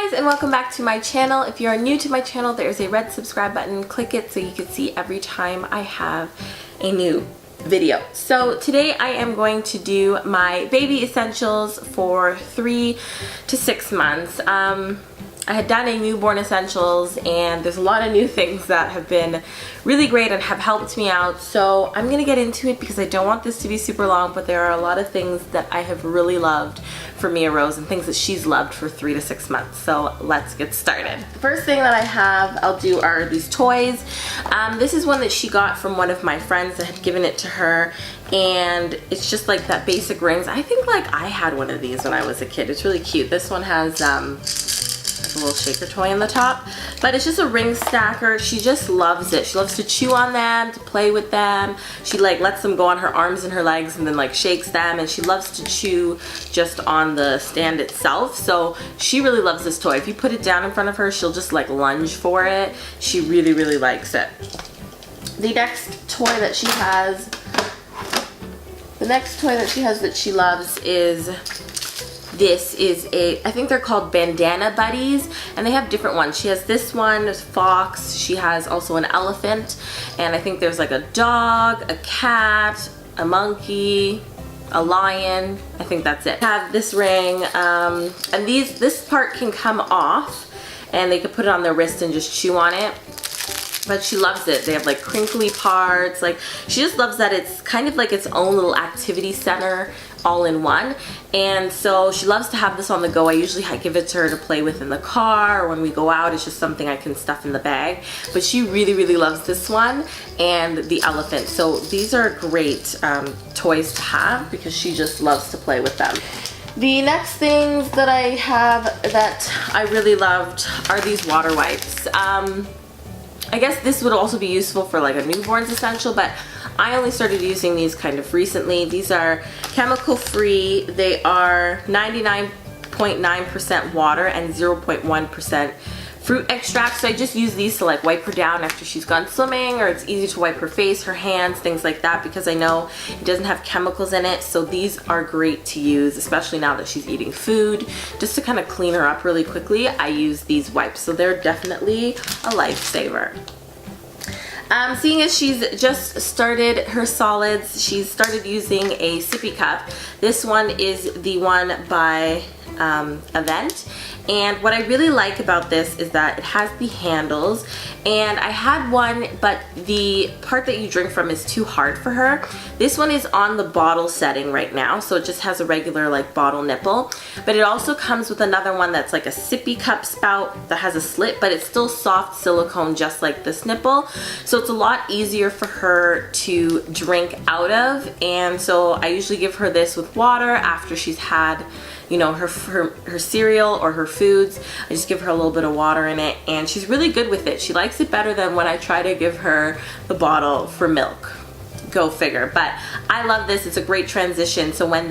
guys, and welcome back to my channel. If you are new to my channel, there is a red subscribe button. Click it so you can see every time I have a new video. So today I am going to do my baby essentials for 3 to 6 months. I had done a newborn essentials and there's a lot of new things that have been really great and have helped me out. So I'm gonna get into it because I don't want this to be super long, but there are a lot of things that I have really loved for Mia Rose and things that she's loved for 3 to 6 months. So let's get started. The first thing that I'll do are these toys. This is one that she got from one of my friends that had given it to her, and it's just like that basic rings. I think like I had one of these when I was a kid. It's really cute. This one has a little shaker toy on the top, but it's just a ring stacker. She just loves it. She loves to chew on them, to play with them. She like lets them go on her arms and her legs and then like shakes them, and she loves to chew just on the stand itself. So she really loves this toy. If you put it down in front of her, she'll just like lunge for it. She really likes it. The next toy that she has that she loves is this is I think they're called Bandana Buddies, and they have different ones. She has this one, there's fox, she has also an elephant, and I think there's like a dog, a cat, a monkey, a lion. I think that's it. I have this ring, and this part can come off and they could put it on their wrist and just chew on it. But she loves it. They have like crinkly parts. Like, she just loves that it's kind of like its own little activity center all in one. And so she loves to have this on the go. I usually give it to her to play with in the car, or when we go out, it's just something I can stuff in the bag. But she really loves this one and the elephant. So these are great toys to have because she just loves to play with them. The next things that I have that I really loved are these water wipes. I guess this would also be useful for like a newborn's essential, but I only started using these kind of recently. These are chemical free. They are 99.9% water and 0.1% fruit extract. So I just use these to like wipe her down after she's gone swimming, or it's easy to wipe her face, her hands, things like that, because I know it doesn't have chemicals in it. So these are great to use, especially now that she's eating food, just to kind of clean her up really quickly. I use these wipes, so they're definitely a lifesaver. Seeing as she's just started her solids, she's started using a Sippy Cup. This one is the one by Event, and what I really like about this is that it has the handles, and I had one, but the part that you drink from is too hard for her. This one is on the bottle setting right now, so it just has a regular like bottle nipple, but it also comes with another one that's like a Sippy Cup spout that has a slit, but it's still soft silicone just like this nipple, so it's a lot easier for her to drink out of. And so I usually give her this with water after she's had, you know, her cereal or her foods. I just give her a little bit of water in it, and she's really good with it. She likes it better than when I try to give her the bottle for milk. Go figure. But I love this. It's a great transition. So when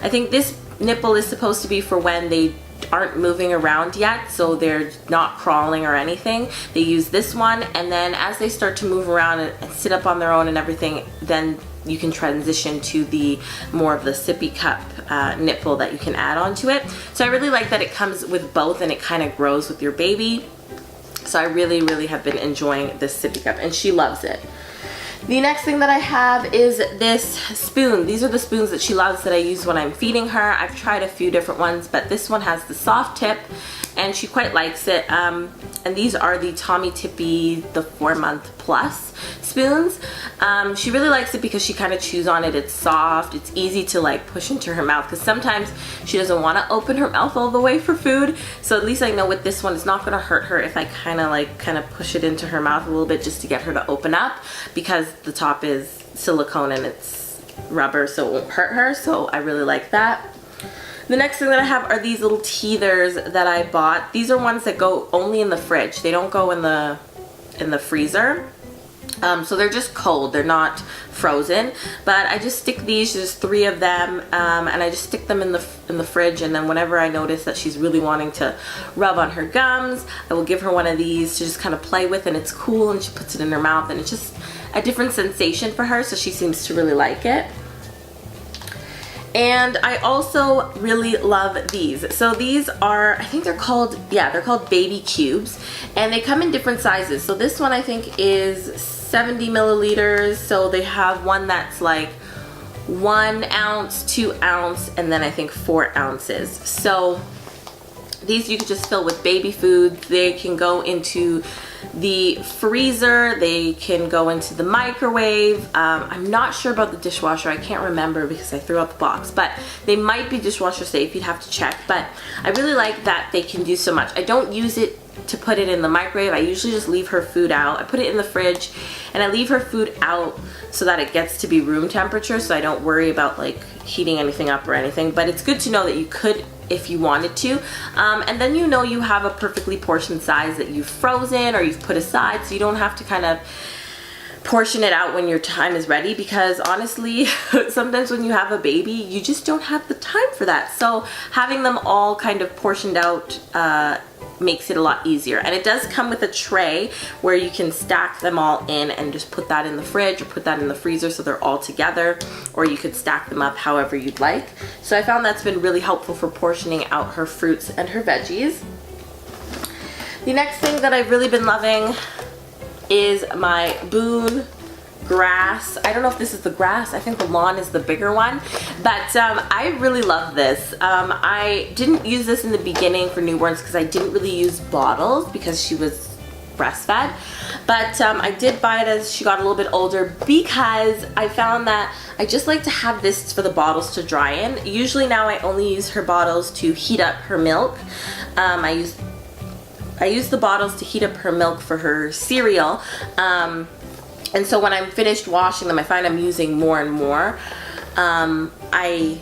I think this nipple is supposed to be for when they aren't moving around yet, so they're not crawling or anything. They use this one, and then as they start to move around and sit up on their own and everything, then you can transition to the more of the Sippy Cup nipple that you can add onto it. So I really like that it comes with both and it kind of grows with your baby. So I really have been enjoying this Sippy Cup, and she loves it. The next thing that I have is this spoon. These are the spoons that she loves that I use when I'm feeding her. I've tried a few different ones, but this one has the soft tip and she quite likes it. And these are the Tommy Tippy, the 4-month plus spoons. She really likes it because she kind of chews on it. It's soft, it's easy to like push into her mouth, because sometimes she doesn't want to open her mouth all the way for food. So at least I know with this one it's not going to hurt her if I kind of push it into her mouth a little bit just to get her to open up, because the top is silicone and it's rubber, so it won't hurt her. So I really like that. The next thing that I have are these little teethers that I bought. These are ones that go only in the fridge. They don't go in the freezer. So they're just cold, they're not frozen, but I just stick these, there's 3 of them, and I just stick them in the fridge, and then whenever I notice that she's really wanting to rub on her gums, I will give her one of these to just kind of play with, and it's cool, and she puts it in her mouth, and it's just a different sensation for her, so she seems to really like it. And I also really love these. So these are, I think they're called, yeah, they're called baby cubes, and they come in different sizes. So this one I think is 70 milliliters. So they have one that's like 1 ounce, 2 ounce, and then I think 4 ounces. So these you can just fill with baby food. They can go into the freezer, they can go into the microwave. I'm not sure about the dishwasher, I can't remember because I threw out the box, but they might be dishwasher safe, you'd have to check. But I really like that they can do so much. I don't use it to put it in the microwave. I usually just leave her food out. I put it in the fridge and I leave her food out so that it gets to be room temperature, so I don't worry about like heating anything up or anything. But it's good to know that you could if you wanted to, and then you know you have a perfectly portioned size that you've frozen or you've put aside, so you don't have to kind of portion it out when your time is ready, because honestly sometimes when you have a baby you just don't have the time for that. So having them all kind of portioned out makes it a lot easier. And it does come with a tray where you can stack them all in and just put that in the fridge or put that in the freezer so they're all together, or you could stack them up however you'd like. So I found that's been really helpful for portioning out her fruits and her veggies. The next thing that I've really been loving is my Boone grass. I don't know if this is the grass, I think the lawn is the bigger one, but I really love this. I didn't use this in the beginning for newborns because I didn't really use bottles because she was breastfed, but I did buy it as she got a little bit older because I found that I just like to have this for the bottles to dry in. Usually now I only use her bottles to heat up her milk. I use the bottles to heat up her milk for her cereal. And so when I'm finished washing them, I find I'm using more and more. I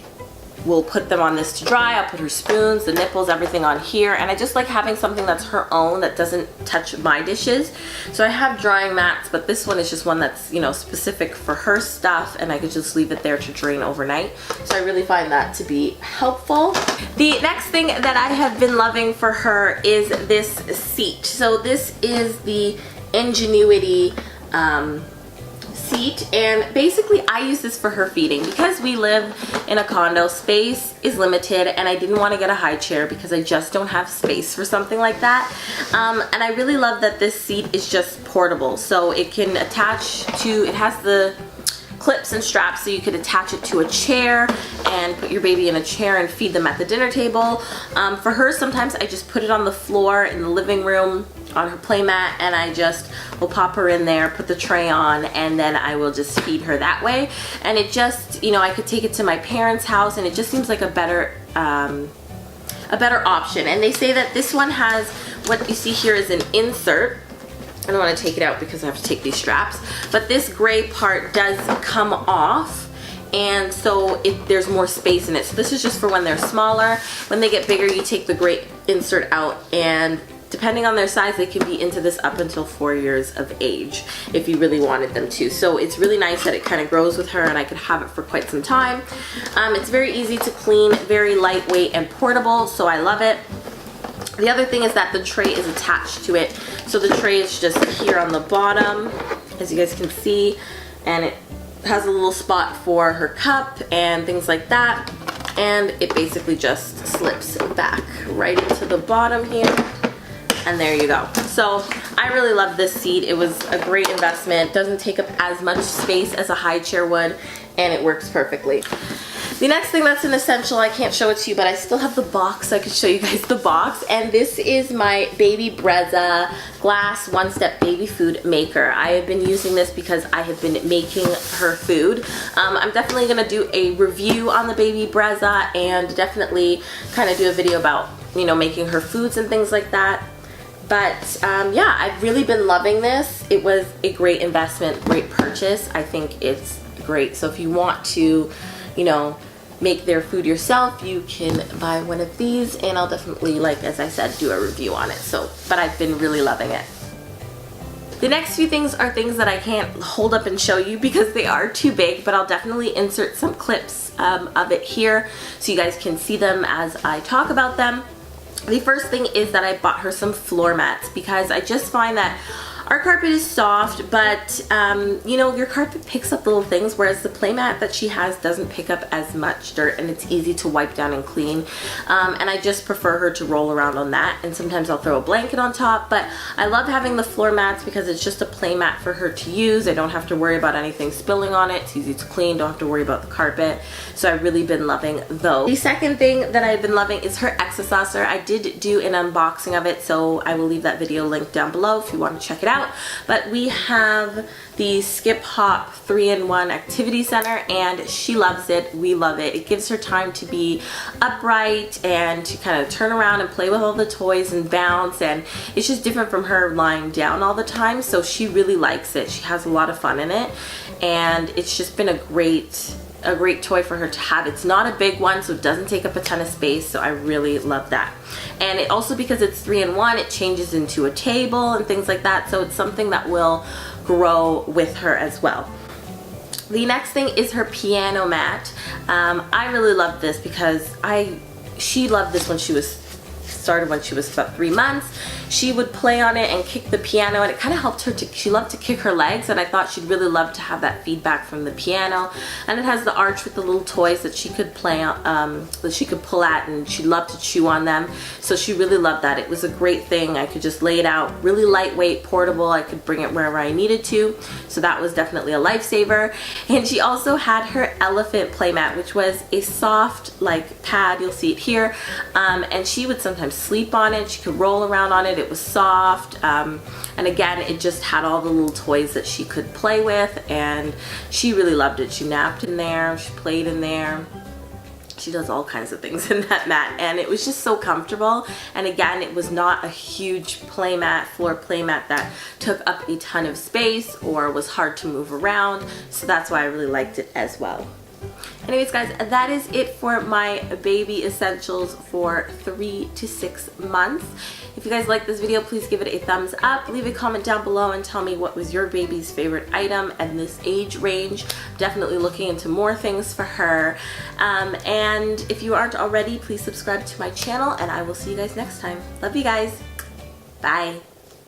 will put them on this to dry. I'll put her spoons, the nipples, everything on here. And I just like having something that's her own that doesn't touch my dishes. So I have drying mats, but this one is just one that's, you know, specific for her stuff, and I could just leave it there to drain overnight. So I really find that to be helpful. The next thing that I have been loving for her is this seat. So this is the Ingenuity seat, and basically I use this for her feeding because we live in a condo. Space is limited and I didn't want to get a high chair because I just don't have space for something like that. And I really love that this seat is just portable, so it can attach to, it has the clips and straps so you could attach it to a chair and put your baby in a chair and feed them at the dinner table. For her, sometimes I just put it on the floor in the living room on her play mat, and I just will pop her in there, put the tray on, and then I will just feed her that way. And it just, you know, I could take it to my parents' house and it just seems like a better option. And they say that this one has, what you see here is an insert. I don't want to take it out because I have to take these straps, but this gray part does come off, and so there's more space in it. So this is just for when they're smaller. When they get bigger, you take the gray insert out, and depending on their size, they can be into this up until 4 years of age if you really wanted them to. So it's really nice that it kind of grows with her and I could have it for quite some time. It's very easy to clean, very lightweight and portable, so I love it. The other thing is that the tray is attached to it. So the tray is just here on the bottom, as you guys can see, and it has a little spot for her cup and things like that. And it basically just slips back right into the bottom here. And there you go. So I really love this seat. It was a great investment. Doesn't take up as much space as a high chair would, and it works perfectly. The next thing that's an essential, I can't show it to you, but I still have the box, so I could show you guys the box. And this is my Baby Brezza glass one-step baby food maker. I have been using this because I have been making her food. I'm definitely gonna do a review on the Baby Brezza and definitely kind of do a video about, you know, making her foods and things like that. But yeah, I've really been loving this. It was a great investment, great purchase. I think it's great. So if you want to, you know, make their food yourself, you can buy one of these, and I'll definitely, like as I said, do a review on it. So, but I've been really loving it. The next few things are things that I can't hold up and show you because they are too big, but I'll definitely insert some clips of it here so you guys can see them as I talk about them. The first thing is that I bought her some floor mats because I just find that Our carpet is soft, but you know, your carpet picks up little things, whereas the playmat that she has doesn't pick up as much dirt, and it's easy to wipe down and clean. And I just prefer her to roll around on that, and sometimes I'll throw a blanket on top, but I love having the floor mats because it's just a play mat for her to use. I don't have to worry about anything spilling on it. It's easy to clean, don't have to worry about the carpet. So I've really been loving those. The second thing that I've been loving is her exerciser. I did do an unboxing of it, so I will leave that video linked down below if you want to check it out. But we have the Skip Hop 3-in-1 activity center, and she loves it. We love it. It gives her time to be upright and to kind of turn around and play with all the toys and bounce, and it's just different from her lying down all the time, so she really likes it. She has a lot of fun in it, and it's just been a great toy for her to have. It's not a big one, so it doesn't take up a ton of space, so I really love that. And it also, because it's 3-in-1, it changes into a table and things like that, so it's something that will grow with her as well. The next thing is her piano mat. I really love this because she loved this when she was started when she was about 3 months. She would play on it and kick the piano, and it kind of helped her to, she loved to kick her legs, and I thought she'd really love to have that feedback from the piano. And it has the arch with the little toys that she could play on, that she could pull at, and she loved to chew on them. So she really loved that. It was a great thing. I could just lay it out, really lightweight, portable. I could bring it wherever I needed to. So that was definitely a lifesaver. And she also had her elephant playmat, which was a soft like pad. You'll see it here. And she would sometimes sleep on it. She could roll around on it. It was soft, and again, it just had all the little toys that she could play with, and she really loved it. She napped in there, she played in there, she does all kinds of things in that mat, and it was just so comfortable. And again, it was not a huge playmat, floor playmat that took up a ton of space or was hard to move around, so that's why I really liked it as well. Anyways guys, that is it for my baby essentials for 3 to 6 months. If you guys like this video, please give it a thumbs up. Leave a comment down below and tell me what was your baby's favorite item and this age range. Definitely looking into more things for her. And if you aren't already, please subscribe to my channel, and I will see you guys next time. Love you guys. Bye.